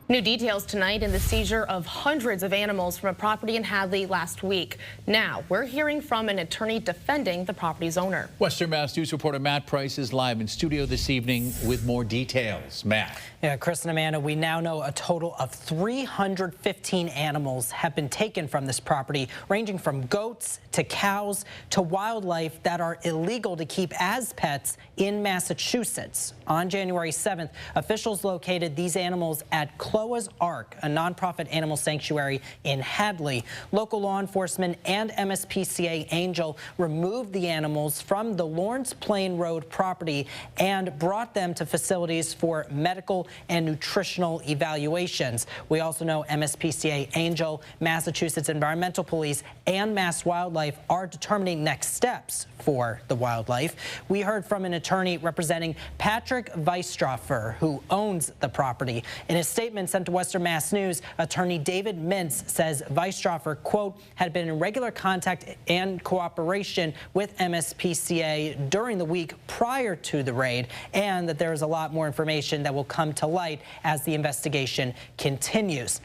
New details tonight in the seizure of hundreds of animals from a property in Hadley last week. Now, we're hearing from an attorney defending the property's owner. Western Mass News reporter Matt Price is live in studio this evening with more details. Matt. Yeah, Chris and Amanda, we now know a total of 315 animals have been taken from this property, ranging from goats to cows to wildlife that are illegal to keep as pets in Massachusetts. On January 7th, officials located these animals at Noah's Ark, a nonprofit animal sanctuary in Hadley. Local law enforcement and MSPCA Angel removed the animals from the Lawrence Plain Road property and brought them to facilities for medical and nutritional evaluations. We also know MSPCA Angel, Massachusetts Environmental Police, and Mass Wildlife are determining next steps for the wildlife. We heard from an attorney representing Patrick Weisstroffer, who owns the property. In a statement sent to Western Mass News, attorney David Mintz says Weisstroffer, quote, had been in regular contact and cooperation with MSPCA during the week prior to the raid, and that there is a lot more information that will come to light as the investigation continues.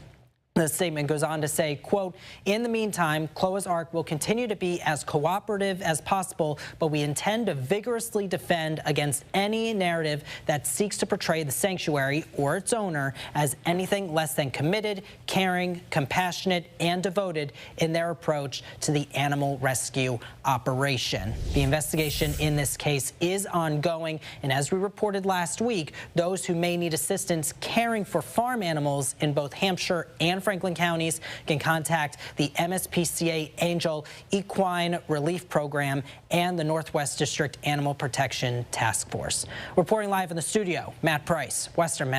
The statement goes on to say, quote, in the meantime, Noah's Ark will continue to be as cooperative as possible, but we intend to vigorously defend against any narrative that seeks to portray the sanctuary or its owner as anything less than committed, caring, compassionate, and devoted in their approach to the animal rescue operation. The investigation in this case is ongoing, and as we reported last week, those who may need assistance caring for farm animals in both Hampshire and Franklin counties can contact the MSPCA Angel Equine Relief Program and the Northwest District Animal Protection Task Force. Reporting live in the studio, Matt Price, Western Mass.